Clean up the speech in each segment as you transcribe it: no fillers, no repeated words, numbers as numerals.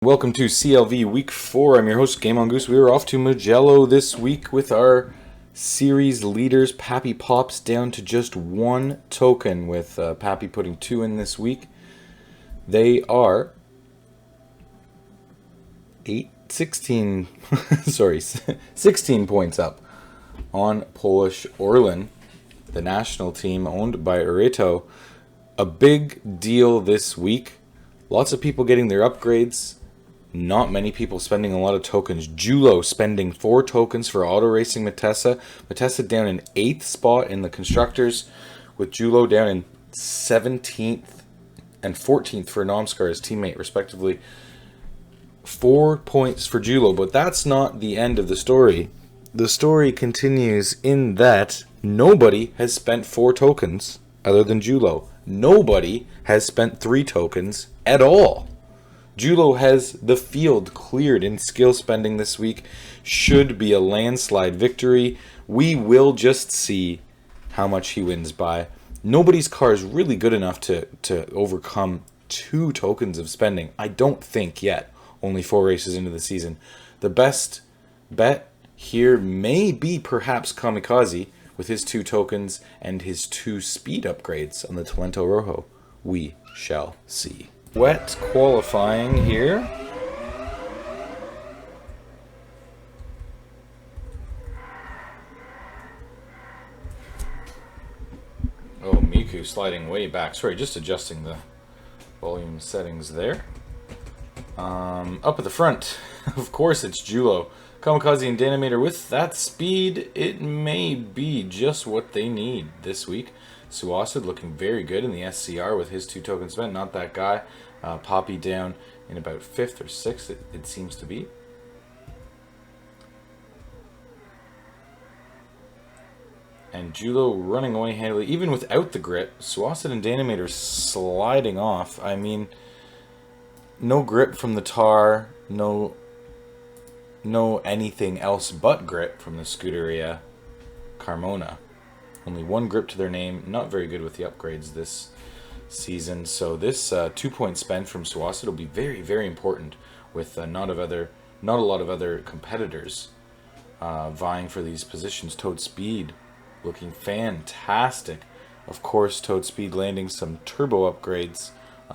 Welcome to CLV Week 4. I'm your host, Game On Goose. We are off to Mugello this week with our series leaders, Pappy Pops, down to just one token, with Pappy putting 2 in this week. They are 16 points up on Polish Orlen, the national team owned by Ureto. A big deal this week. Lots of people getting their upgrades. Not many people spending a lot of tokens. Julo spending 4 tokens for auto racing Matessa. Matessa down in 8th spot in the constructors, with Julo down in 17th and 14th for Nomskar, his teammate, respectively. 4 points for Julo, but that's not the end of the story. The story continues in that nobody has spent 4 tokens other than Julo. Nobody has spent 3 tokens at all. Julo has the field cleared in skill spending this week. Should be a landslide victory. We will just see how much he wins by. Nobody's car is really good enough to overcome 2 tokens of spending. I don't think yet. Only 4 races into the season. The best bet here may be perhaps Kamikaze with his 2 tokens and his 2 speed upgrades on the Talento Rojo. We shall see. Wet qualifying here. Oh, Miku sliding way back. Sorry, just adjusting the volume settings there. Up at the front, of course, it's Julo. Kamikaze and Danimator with that speed. It may be just what they need this week. Suacid looking very good in the SCR with his 2 tokens spent. Not that guy. Poppy down in about 5th or 6th, it seems to be. And Julo running away handily, even without the grip. Suacid and Danimator sliding off. I mean, no grip from the Tar, no anything else but grip from the Scuderia Carmona. Only 1 grip to their name. Not very good with the upgrades this season. So this 2-point spend from Suacid will be very, very important, with not a lot of other competitors vying for these positions. Toad Speed looking fantastic. Of course, Toad Speed landing some turbo upgrades.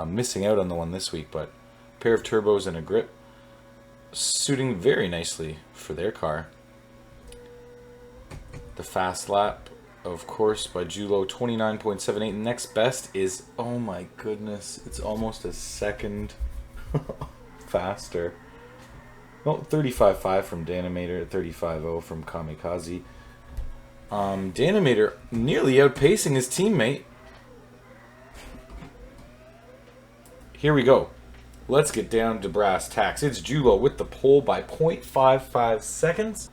Missing out on the one this week, but a pair of turbos and a grip suiting very nicely for their car. The fast lap, of course, by Julo, 29.78. Next best is, oh my goodness, it's almost a second faster. Well, 35.5 from Danimator, 35.0 from Kamikaze. Danimator nearly outpacing his teammate. Here we go. Let's get down to brass tacks. It's Julo with the pole by 0.55 seconds.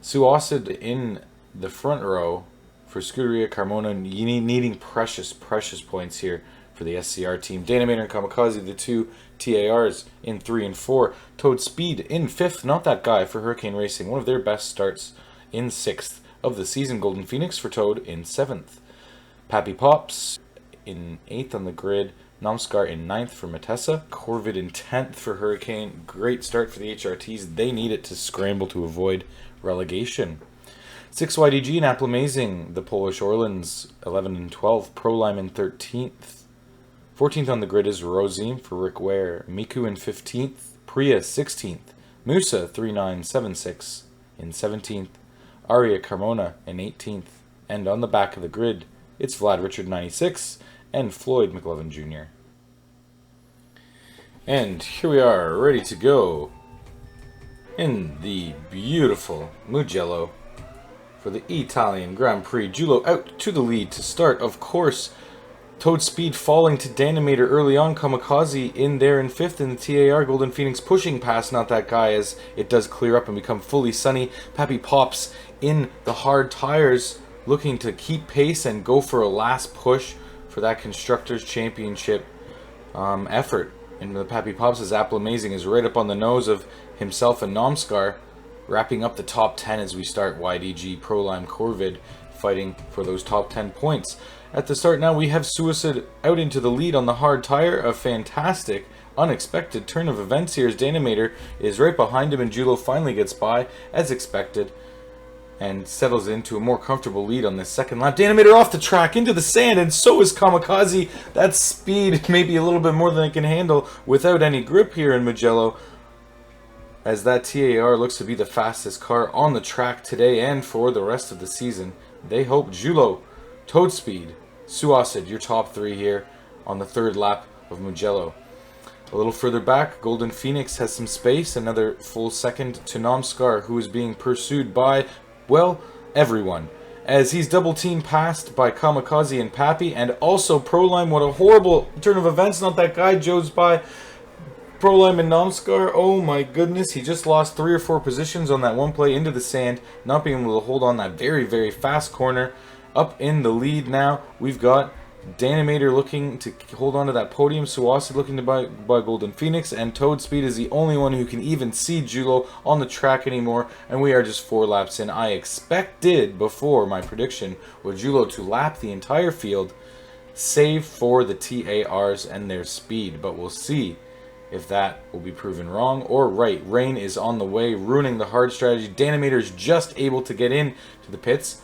Suacid in the front row for Scuderia Carmona, needing precious points here for the SCR team. Danimator and Kamikaze, the 2 TARs, in 3 and 4. Toad Speed in 5th, not that guy, for Hurricane Racing. One of their best starts in 6th of the season. Golden Phoenix for Toad in 7th. Pappy Pops in 8th on the grid. Nomskar in 9th for Matessa. Corvid in 10th for Hurricane. Great start for the HRTs. They need it to scramble to avoid relegation. 6YDG and Apple Amazing, the Polish Orlens, 11 and 12. Prolime in 13th. 14th on the grid is Rosine for Rick Ware. Miku in 15th. Priya 16th. Musa 3976 in 17th. Aria Carmona in 18th. And on the back of the grid, it's Vlad Richard 96 and Floyd McLovin Jr. And here we are, ready to go in the beautiful Mugello for the Italian Grand Prix. Julo out to the lead to start, of course. Toad Speed falling to Danimator early on. Kamikaze in there in 5th, and the TAR Golden Phoenix pushing past Not That Guy as it does clear up and become fully sunny. Pappy Pops in the hard tires, looking to keep pace and go for a last push for that Constructors' Championship effort. And the Pappy Pops' as Apple Amazing is right up on the nose of himself and Nomskar, wrapping up the top 10 as we start. YDG, Prolime, Corvid fighting for those top 10 points. At the start now, we have Suicide out into the lead on the hard tire. A fantastic unexpected turn of events here as Danimator is right behind him, and Julo finally gets by, as expected, and settles into a more comfortable lead on this second lap. Danimator off the track into the sand, and so is Kamikaze. That speed maybe a little bit more than it can handle without any grip here in Mugello, as that TAR looks to be the fastest car on the track today and for the rest of the season. They hope. Julo, Toad Speed, Suacid, your top three here on the third lap of Mugello. A little further back, Golden Phoenix has some space, another full second to Namskar, who is being pursued by, well, everyone, as he's double team passed by Kamikaze and Pappy, and also Proline. What a horrible turn of events. Not that guy Joe's by Proline and Namskar. Oh my goodness, he just lost 3 or 4 positions on that one play into the sand, not being able to hold on that very, very fast corner. Up in the lead now, we've got Danimator looking to hold on to that podium, Suacid looking to buy Golden Phoenix, and Toad Speed is the only one who can even see Julo on the track anymore, and we are just 4 laps in. I expected before my prediction with Julo to lap the entire field, save for the TARs and their speed, but we'll see if that will be proven wrong or right. Rain is on the way, ruining the hard strategy. Danimator is just able to get in to the pits,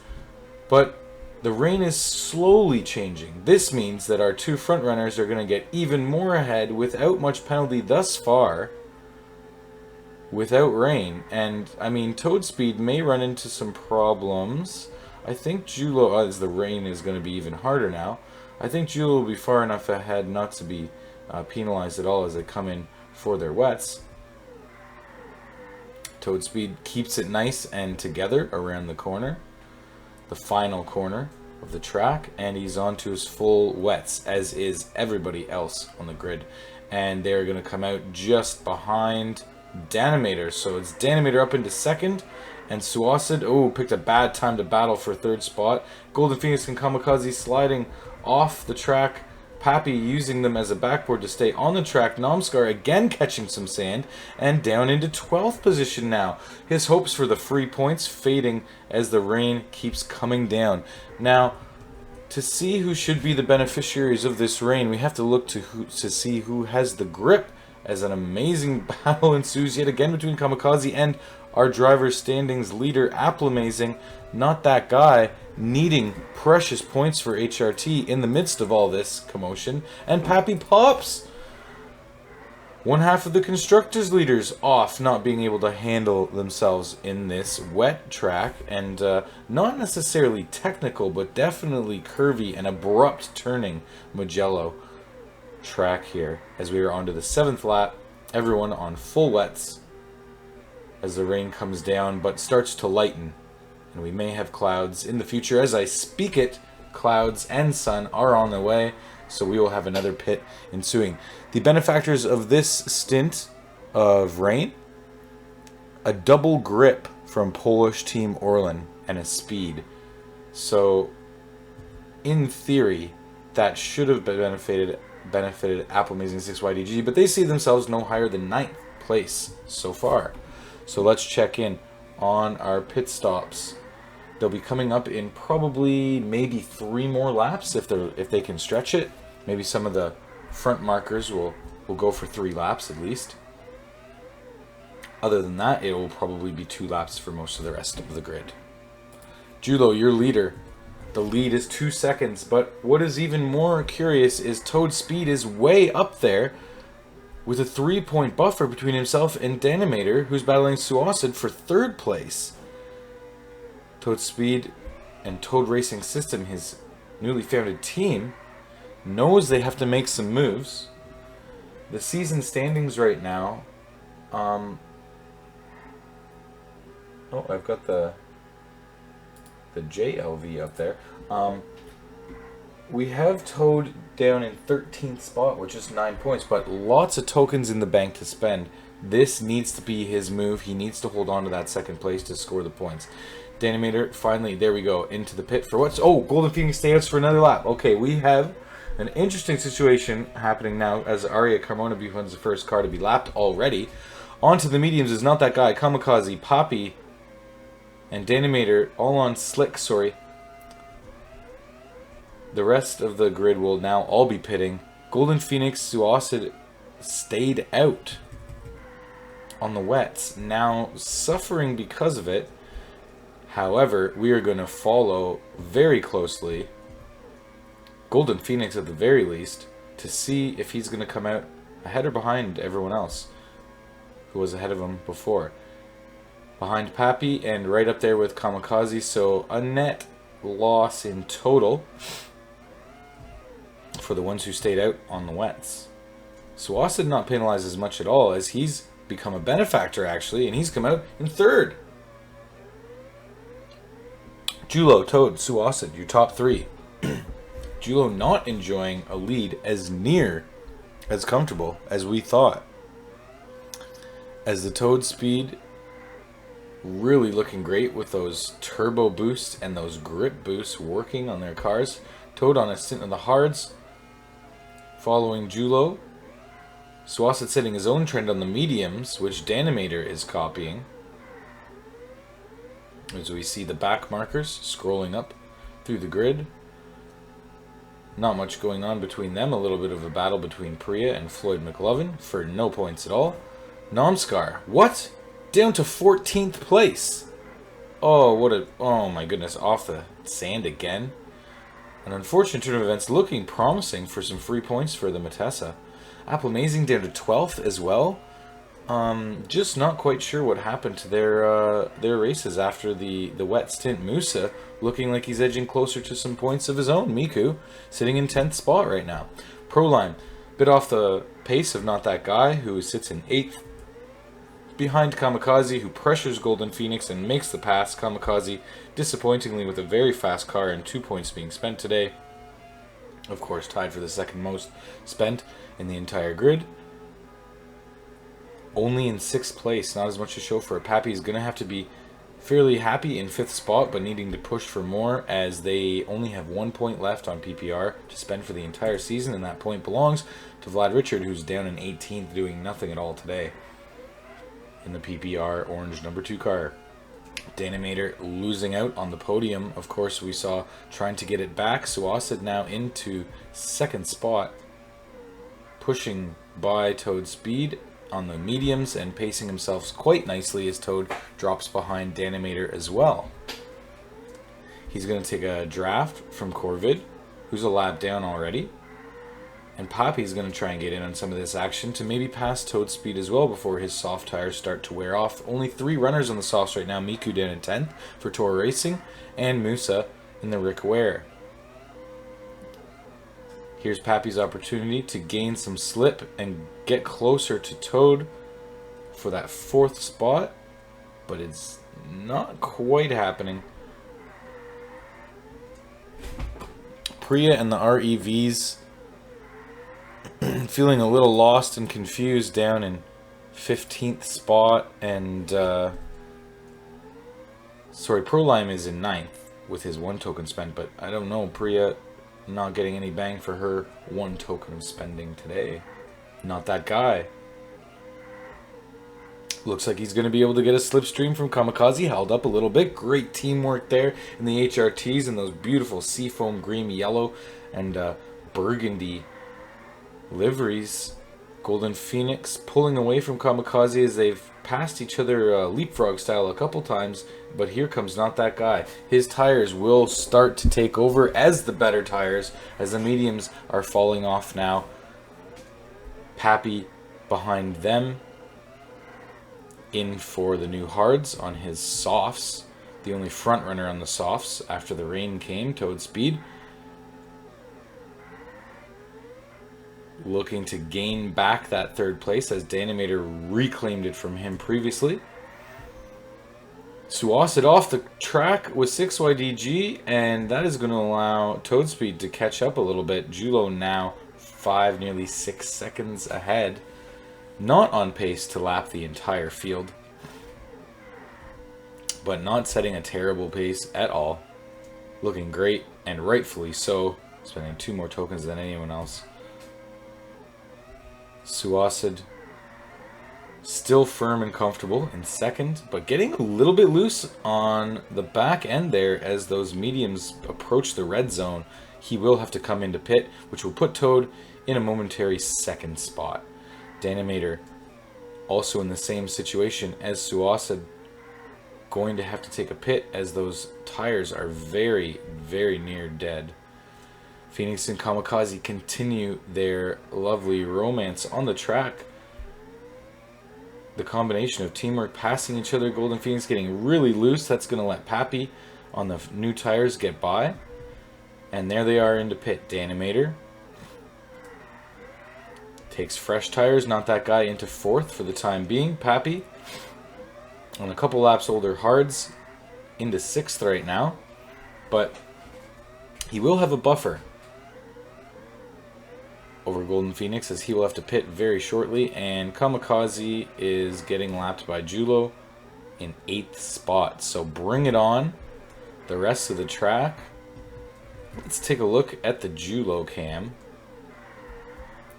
but the rain is slowly changing. This means that our 2 front runners are going to get even more ahead without much penalty thus far, without rain. And I mean, Toad Speed may run into some problems. I think Julo, as the rain is going to be even harder now, I think Julo will be far enough ahead not to be penalized at all as they come in for their wets. Toad Speed keeps it nice and together around the corner, the final corner of the track, and he's on to his full wets, as is everybody else on the grid. And they're going to come out just behind Danimator. So it's Danimator up into second, and Suacid, oh, picked a bad time to battle for third spot. Golden Phoenix and Kamikaze sliding off the track, Pappy using them as a backboard to stay on the track. Namskar again catching some sand and down into 12th position now. His hopes for the free points fading as the rain keeps coming down. Now, to see who should be the beneficiaries of this rain, we have to look to see who has the grip, as an amazing battle ensues yet again between Kamikaze and our driver's standings leader, Applamazing. Not that guy, needing precious points for HRT in the midst of all this commotion. And Pappy pops! One half of the constructors leaders off, not being able to handle themselves in this wet track, and not necessarily technical, but definitely curvy and abrupt turning Mugello track here, as we are onto the 7th lap. Everyone on full wets as the rain comes down, but starts to lighten, and we may have clouds in the future. As I speak it, clouds and sun are on the way, so we will have another pit ensuing. The benefactors of this stint of rain: a double grip from Polish Team Orlen and a speed. So in theory, that should have benefited Applamazing 6YDG, but they see themselves no higher than 9th place so far. So let's check in on our pit stops. They'll be coming up in probably maybe 3 more laps if they can stretch it. Maybe some of the front markers will go for 3 laps at least. Other than that, it will probably be 2 laps for most of the rest of the grid. Julo, your leader. The lead is 2 seconds, but what is even more curious is Toad Speed is way up there with a 3-point buffer between himself and Danimator, who's battling Suacid for 3rd place. Toad Speed and Toad Racing System, his newly founded team, knows they have to make some moves. The season standings right now, oh, I've got the JLV up there. We have Toad down in 13th spot with just 9 points, but lots of tokens in the bank to spend. This needs to be his move. He needs to hold on to that 2nd place to score the points. Danimator, finally, there we go, into the pit for what's... Oh, Golden Phoenix stays for another lap. Okay, we have an interesting situation happening now as Aria Carmona becomes the first car to be lapped already. Onto the mediums is not that guy, Kamikaze, Pappy, and Danimator all on slick, sorry. The rest of the grid will now all be pitting. Golden Phoenix, Suacid, stayed out on the wets, now suffering because of it. However, we are going to follow very closely Golden Phoenix at the very least to see if he's going to come out ahead or behind everyone else who was ahead of him before. Behind Pappy and right up there with Kamikaze, so a net loss in total for the ones who stayed out on the wets. Suwasa not penalized as much at all, as he's become a benefactor actually, and he's come out in third. Julo, Toad, Suwasa, your top three. Julo not enjoying a lead as near as comfortable as we thought, as the Toad speed really looking great with those turbo boosts and those grip boosts working on their cars. Toad on a stint on the hards, following Julo. Suwasa setting his own trend on the mediums, which Danimator is copying. As we see the back markers scrolling up through the grid. Not much going on between them. A little bit of a battle between Priya and Floyd McLovin for no points at all. Nomskar, what? Down to 14th place. Oh, what a... Oh my goodness, off the sand again. An unfortunate turn of events, looking promising for some free points for the Matessa. Apple Amazing down to 12th as well. Just not quite sure what happened to their races after the wet stint. Musa looking like he's edging closer to some points of his own. Miku sitting in 10th spot right now. Proline, bit off the pace of Not That Guy, who sits in 8th. Behind Kamikaze, who pressures Golden Phoenix and makes the pass. Kamikaze disappointingly with a very fast car and 2 points being spent today. Of course, tied for the second most spent in the entire grid. Only in 6th place, not as much to show for. Pappy is going to have to be fairly happy in 5th spot, but needing to push for more, as they only have 1 point left on PPR to spend for the entire season, and that point belongs to Vlad Richard, who's down in 18th, doing nothing at all today in the PPR orange number 2 car. Danimator losing out on the podium. Of course, we saw trying to get it back. Suwasa now into 2nd spot, pushing by Toad Speed on the mediums and pacing himself quite nicely as Toad drops behind Danimator as well. He's going to take a draft from Corvid, who's a lap down already. And Pappy's going to try and get in on some of this action to maybe pass Toad Speed as well before his soft tires start to wear off. Only 3 runners on the softs right now. Miku down in 10th for Toro Racing, and Musa in the Rick Ware. Here's Pappy's opportunity to gain some slip and get closer to Toad for that 4th spot, but it's not quite happening. Priya and the REVs feeling a little lost and confused down in 15th spot, and Prolime is in 9th with his 1 token spent, but I don't know, Priya not getting any bang for her 1 token of spending today. Not That Guy. Looks like he's going to be able to get a slipstream from Kamikaze, held up a little bit. Great teamwork there in the HRTs and those beautiful seafoam green, yellow, and burgundy liveries. Golden Phoenix pulling away from Kamikaze as they've passed each other leapfrog style a couple times, but here comes Not That Guy. His tires will start to take over as the better tires, as the mediums are falling off now. Pappy behind them, in for the new hards on his softs, the only front runner on the softs after the rain came. Toad Speed looking to gain back that 3rd place as Danimator reclaimed it from him previously. Suwasa off the track with 6YDG, and that is going to allow Toad Speed to catch up a little bit. Julo now 5, nearly 6 seconds ahead. Not on pace to lap the entire field, but not setting a terrible pace at all. Looking great, and rightfully so, spending 2 more tokens than anyone else. Suwasa still firm and comfortable in 2nd, but getting a little bit loose on the back end there as those mediums approach the red zone. He will have to come into pit, which will put Toad in a momentary 2nd spot. Danimator also in the same situation as Suasa, going to have to take a pit as those tires are very, very near dead. Phoenix and Kamikaze continue their lovely romance on the track. The combination of teamwork, passing each other, Golden Phoenix getting really loose. That's going to let Pappy on the new tires get by. And there they are into pit. Danimator takes fresh tires, not that guy, into fourth for the time being. Pappy on a couple laps older hards into sixth right now. But he will have a buffer over Golden Phoenix, as he will have to pit very shortly, and Kamikaze is getting lapped by Julo in 8th spot. So bring it on, the rest of the track. Let's take a look at the Julo cam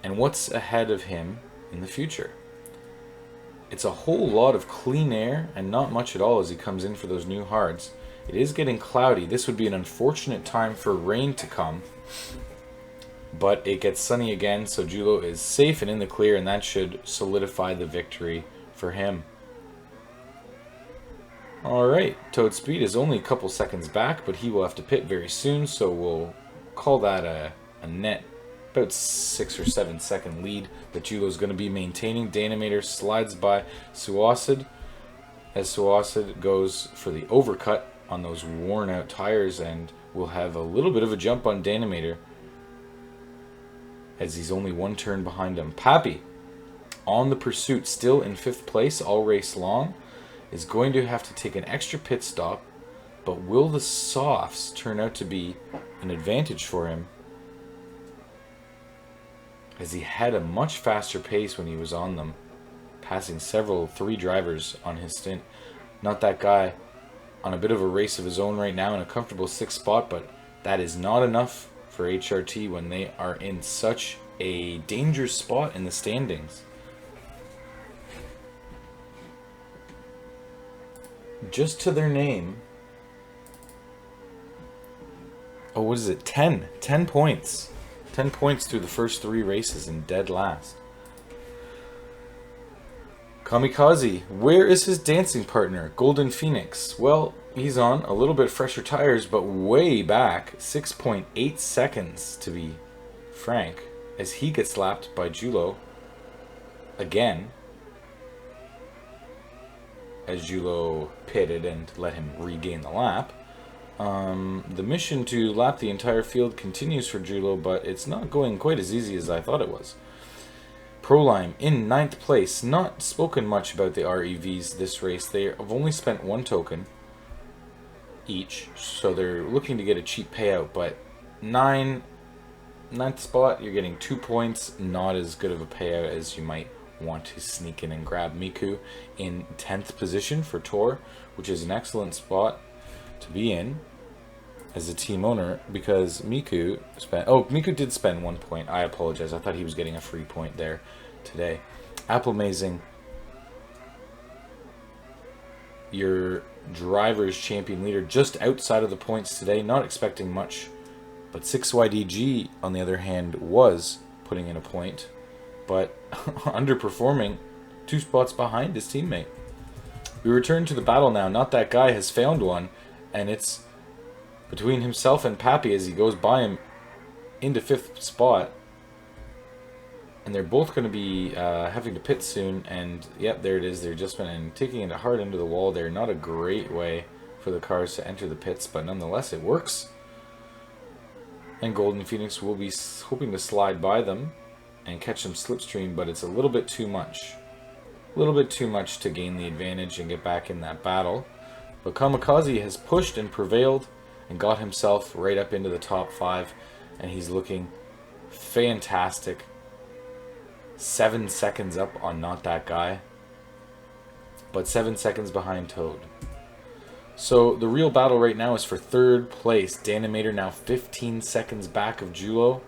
and what's ahead of him in the future. It's a whole lot of clean air and not much at all as he comes in for those new hards. It is getting cloudy. This would be an unfortunate time for rain to come, but it gets sunny again, so Julo is safe and in the clear, and that should solidify the victory for him. Alright, Toad Speed is only a couple seconds back, but he will have to pit very soon, so we'll call that a net about 6 or 7 second lead that Julo is going to be maintaining. Danimator slides by Suacid as Suacid goes for the overcut on those worn out tires, and will have a little bit of a jump on Danimator as he's only one turn behind him. Pappy, on the pursuit, still in 5th place all race long, is going to have to take an extra pit stop, but will the softs turn out to be an advantage for him, as he had a much faster pace when he was on them, passing 3 drivers on his stint. Not that guy on a bit of a race of his own right now in a comfortable 6th spot, but that is not enough for HRT when they are in such a dangerous spot in the standings. Just to their name. Oh, what is it? 10 points. 10 points through the first 3 races and dead last. Kamikaze, where is his dancing partner, Golden Phoenix? Well, he's on a little bit fresher tires, but way back, 6.8 seconds to be frank, as he gets lapped by Julo again, as Julo pitted and let him regain the lap. The mission to lap the entire field continues for Julo, but it's not going quite as easy as I thought it was. Prolime in 9th place. Not spoken much about the REVs this race. They have only spent 1 token each, so they're looking to get a cheap payout, but 9th spot, you're getting 2 points. Not as good of a payout as you might want to sneak in and grab Miku in 10th position for Tor, which is an excellent spot to be in as a team owner, because Miku did spend 1 point. I apologize. I thought he was getting a free point there today. Apple Amazing, your driver's champion leader, just outside of the points today. Not expecting much, but 6YDG on the other hand was putting in a point, but underperforming, 2 spots behind his teammate. We return to the battle now. Not that guy has found one, and it's between himself and Pappy as he goes by him into 5th spot. And they're both going to be having to pit soon. And yep, there it is. They're just been taking it hard into the wall there. Not a great way for the cars to enter the pits, but nonetheless it works. And Golden Phoenix will be hoping to slide by them and catch some slipstream, but it's a little bit too much. A little bit too much to gain the advantage and get back in that battle. But Kamikaze has pushed and prevailed and got himself right up into the top 5, and he's looking fantastic. 7 seconds up on Not That Guy, but 7 seconds behind Toad. So the real battle right now is for 3rd place. Danimator now 15 seconds back of Julo.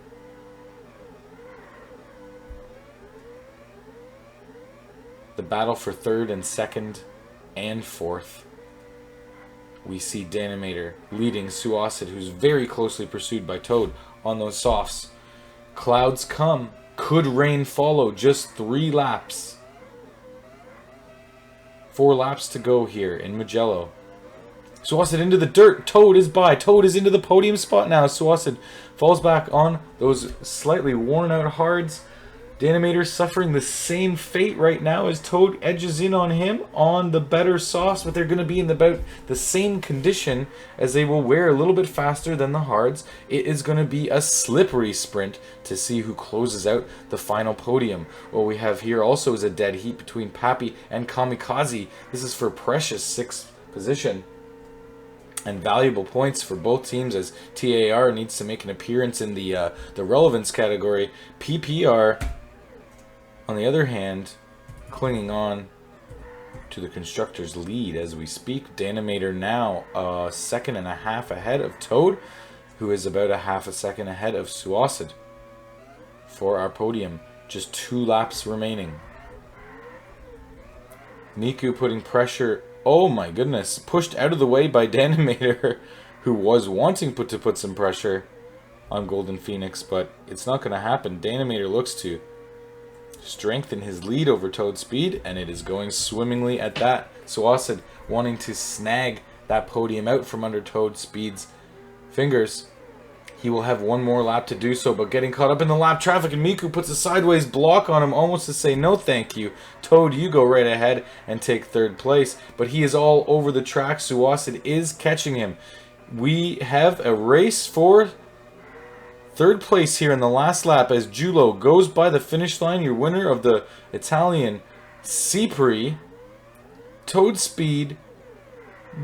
The battle for 3rd and 2nd and 4th. We see Danimator leading Suacid, who's very closely pursued by Toad on those softs. Clouds come. Could rain follow? Just 3 laps. 4 laps to go here in Mugello. Suasid into the dirt. Toad is by. Toad is into the podium spot now. Suasid falls back on those slightly worn out hards. Danimator suffering the same fate right now as Toad edges in on him on the better softs, but they're going to be in about the same condition as they will wear a little bit faster than the hards. It is going to be a slippery sprint to see who closes out the final podium. What we have here also is a dead heat between Pappy and Kamikaze. This is for precious 6th position. And valuable points for both teams as TAR needs to make an appearance in the relevance category. PPR, on the other hand, clinging on to the constructor's lead as we speak. Danimator now a second and a half ahead of Toad, who is about a half a second ahead of Suasid for our podium. Just 2 laps remaining. Miku putting pressure. Oh my goodness, pushed out of the way by Danimator, who was wanting to put some pressure on Golden Phoenix, but it's not going to happen. Danimator looks to strengthen his lead over Toad Speed, and it is going swimmingly at that. Suasid wanting to snag that podium out from under Toad Speed's fingers. He will have 1 more lap to do so, but getting caught up in the lap traffic, and Miku puts a sideways block on him, almost to say no thank you. Toad, you go right ahead and take 3rd place, but he is all over the track. Suasid is catching him. We have a race for 3rd place here in the last lap as Julo goes by the finish line. Your winner of the Italian C-Prix, Toad Speed,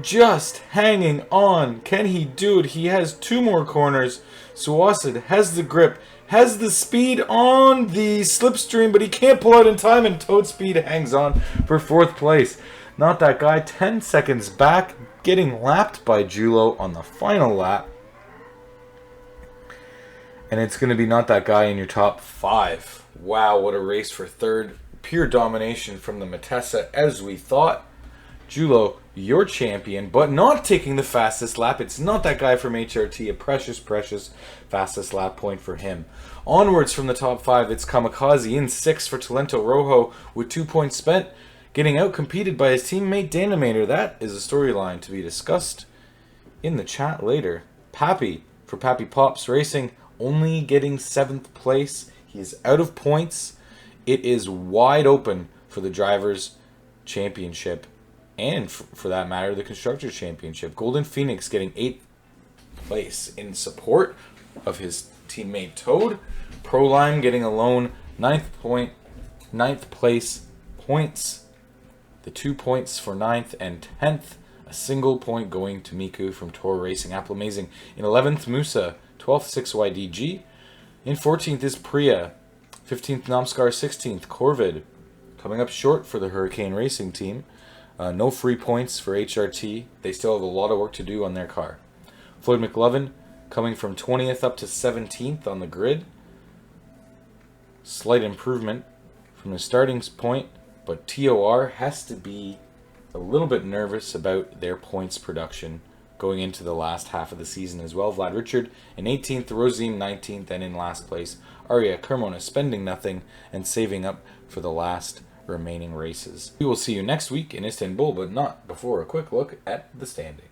just hanging on. Can he do it? He has 2 more corners. Suasid has the grip, has the speed on the slipstream, but he can't pull out in time, and Toad Speed hangs on for 4th place. Not that guy, 10 seconds back, getting lapped by Julo on the final lap. And it's going to be Not That Guy in your top 5. Wow, what a race for 3rd. Pure domination from the Matessa, as we thought. Julo, your champion, but not taking the fastest lap. It's Not That Guy from HRT. A precious, precious fastest lap point for him. Onwards from the top 5, it's Kamikaze in 6th for Talento Rojo with 2 points spent. Getting out-competed by his teammate Danimator. That is a storyline to be discussed in the chat later. Pappy for Pappy Pops Racing, only getting 7th place. He is out of points. It is wide open for the Drivers' Championship. And for that matter, the Constructors' Championship. Golden Phoenix getting 8th place in support of his teammate Toad. ProLime getting a lone 9th place points. The 2 points for 9th and 10th. A single point going to Miku from Toro Racing. Apple Amazing. In 11th, Musa. 12th, 6YDG. In 14th is Priya. 15th, Namskar. 16th, Corvid. Coming up short for the Hurricane Racing team. No free points for HRT. They still have a lot of work to do on their car. Floyd McLovin coming from 20th up to 17th on the grid. Slight improvement from the starting point, but TOR has to be a little bit nervous about their points production going into the last half of the season as well. Vlad Richard in 18th, Rosine 19th, and in last place, Arya Kermona spending nothing and saving up for the last remaining races. We will see you next week in Istanbul, but not before a quick look at the standings.